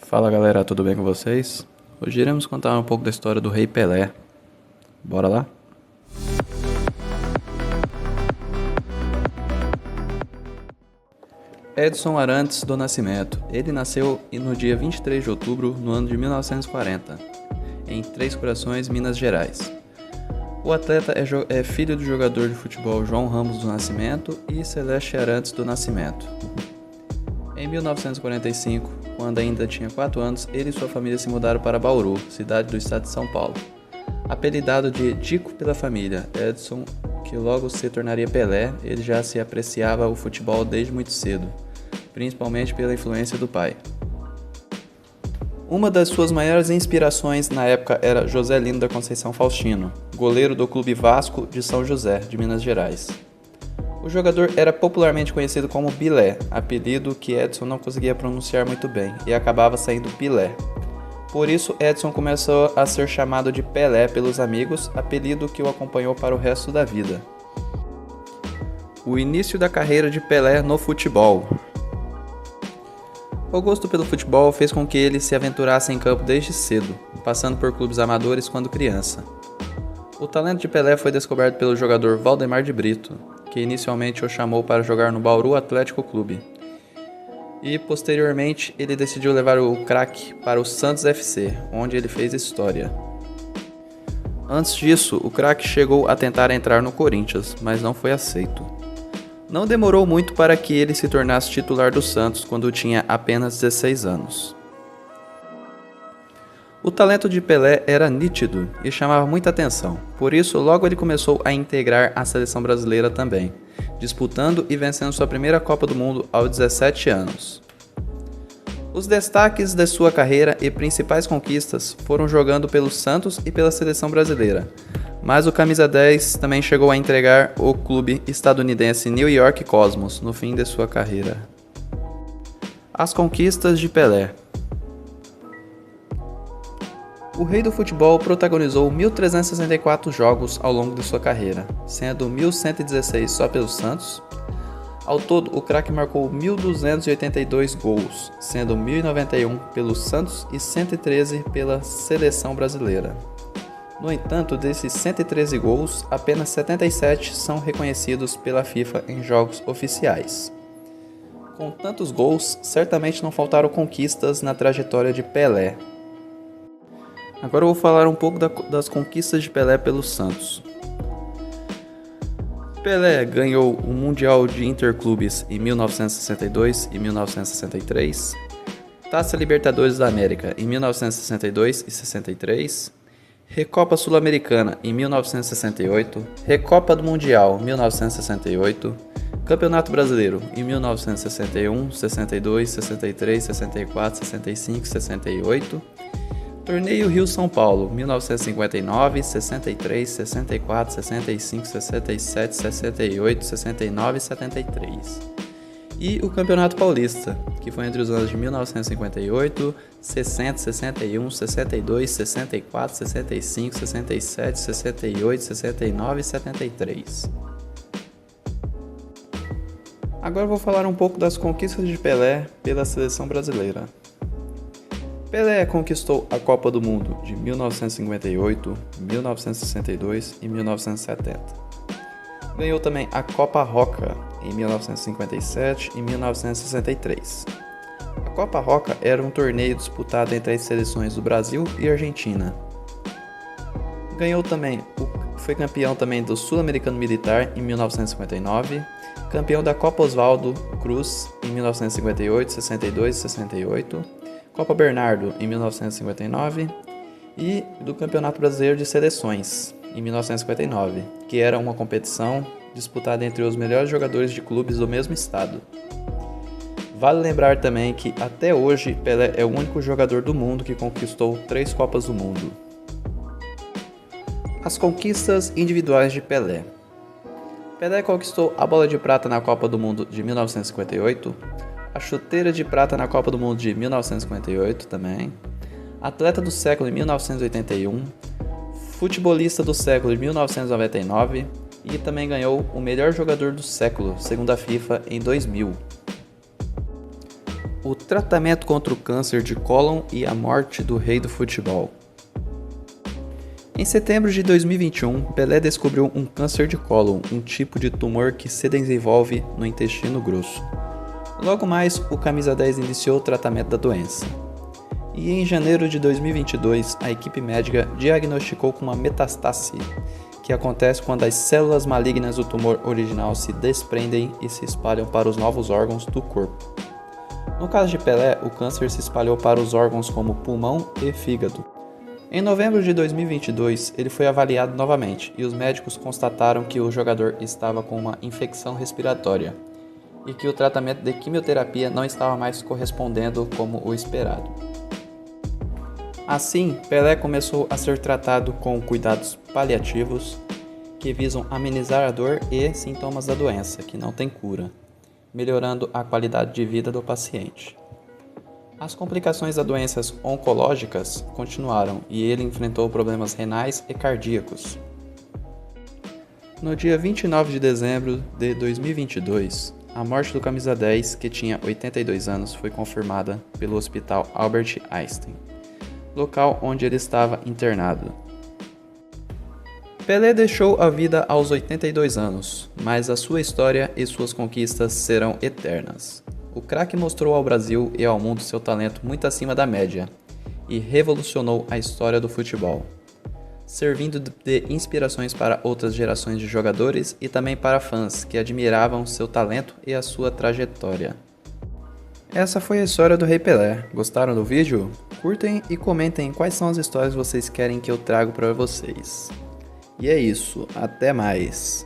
Fala galera, tudo bem com vocês? Hoje iremos contar um pouco da história do Rei Pelé. Bora lá? Edson Arantes do Nascimento. Ele nasceu no dia 23 de outubro, no ano de 1940, em Três Corações, Minas Gerais. O atleta é filho do jogador de futebol João Ramos do Nascimento e Celeste Arantes do Nascimento. Em 1945, quando ainda tinha 4 anos, ele e sua família se mudaram para Bauru, cidade do estado de São Paulo. Apelidado de Dico pela família, Edson, que logo se tornaria Pelé, ele já se apreciava o futebol desde muito cedo, principalmente pela influência do pai. Uma das suas maiores inspirações na época era Joselino da Conceição Faustino, goleiro do Clube Vasco de São José, de Minas Gerais. O jogador era popularmente conhecido como Bilé, apelido que Edson não conseguia pronunciar muito bem e acabava saindo Pilé. Por isso, Edson começou a ser chamado de Pelé pelos amigos, apelido que o acompanhou para o resto da vida. O início da carreira de Pelé no futebol. O gosto pelo futebol fez com que ele se aventurasse em campo desde cedo, passando por clubes amadores quando criança. O talento de Pelé foi descoberto pelo jogador Valdemar de Brito, que inicialmente o chamou para jogar no Bauru Atlético Clube. E posteriormente ele decidiu levar o craque para o Santos FC, onde ele fez história. Antes disso, o craque chegou a tentar entrar no Corinthians, mas não foi aceito. Não demorou muito para que ele se tornasse titular do Santos quando tinha apenas 16 anos. O talento de Pelé era nítido e chamava muita atenção, por isso logo ele começou a integrar a seleção brasileira também, disputando e vencendo sua primeira Copa do Mundo aos 17 anos. Os destaques de sua carreira e principais conquistas foram jogando pelo Santos e pela seleção brasileira, mas o camisa 10 também chegou a entregar o clube estadunidense New York Cosmos no fim de sua carreira. As conquistas de Pelé. O rei do futebol protagonizou 1.364 jogos ao longo de sua carreira, sendo 1.116 só pelo Santos. Ao todo, o craque marcou 1.282 gols, sendo 1.091 pelo Santos e 113 pela seleção brasileira. No entanto, desses 113 gols, apenas 77 são reconhecidos pela FIFA em jogos oficiais. Com tantos gols, certamente não faltaram conquistas na trajetória de Pelé. Agora eu vou falar um pouco das conquistas de Pelé pelo Santos. Pelé ganhou o Mundial de Interclubes em 1962 e 1963, Taça Libertadores da América em 1962 e 63, Recopa Sul-Americana em 1968, Recopa do Mundial 1968, Campeonato Brasileiro em 1961, 62, 63, 64, 65, 68, Torneio Rio-São Paulo, 1959, 63, 64, 65, 67, 68, 69 e 73. E o Campeonato Paulista, que foi entre os anos de 1958, 60, 61, 62, 64, 65, 67, 68, 69 e 73. Agora eu vou falar um pouco das conquistas de Pelé pela seleção brasileira. Pelé conquistou a Copa do Mundo de 1958, 1962 e 1970. Ganhou também a Copa Roca em 1957 e 1963. A Copa Roca era um torneio disputado entre as seleções do Brasil e Argentina. Foi campeão também do Sul-Americano Militar em 1959, campeão da Copa Oswaldo Cruz em 1958, 62 e 68, Copa Bernardo em 1959 e do Campeonato Brasileiro de Seleções em 1959, que era uma competição disputada entre os melhores jogadores de clubes do mesmo estado. Vale lembrar também que até hoje Pelé é o único jogador do mundo que conquistou 3 Copas do Mundo. As conquistas individuais de Pelé. Pelé conquistou a bola de prata na Copa do Mundo de 1958, a chuteira de prata na Copa do Mundo de 1958 também, atleta do século em 1981, futebolista do século em 1999 e também ganhou o melhor jogador do século, segundo a FIFA, em 2000. O tratamento contra o câncer de cólon e a morte do rei do futebol. Em setembro de 2021, Pelé descobriu um câncer de cólon, um tipo de tumor que se desenvolve no intestino grosso. Logo mais, o camisa 10 iniciou o tratamento da doença. E em janeiro de 2022, a equipe médica diagnosticou com uma metástase, que acontece quando as células malignas do tumor original se desprendem e se espalham para os novos órgãos do corpo. No caso de Pelé, o câncer se espalhou para os órgãos como pulmão e fígado. Em novembro de 2022, ele foi avaliado novamente e os médicos constataram que o jogador estava com uma infecção respiratória e que o tratamento de quimioterapia não estava mais correspondendo como o esperado. Assim, Pelé começou a ser tratado com cuidados paliativos que visam amenizar a dor e sintomas da doença, que não tem cura, melhorando a qualidade de vida do paciente. As complicações das doenças oncológicas continuaram e ele enfrentou problemas renais e cardíacos. No dia 29 de dezembro de 2022, a morte do camisa 10, que tinha 82 anos, foi confirmada pelo Hospital Albert Einstein, local onde ele estava internado. Pelé deixou a vida aos 82 anos, mas a sua história e suas conquistas serão eternas. O craque mostrou ao Brasil e ao mundo seu talento muito acima da média e revolucionou a história do futebol, servindo de inspirações para outras gerações de jogadores e também para fãs que admiravam seu talento e a sua trajetória. Essa foi a história do Rei Pelé. Gostaram do vídeo? Curtem e comentem quais são as histórias que vocês querem que eu traga para vocês. E é isso, até mais!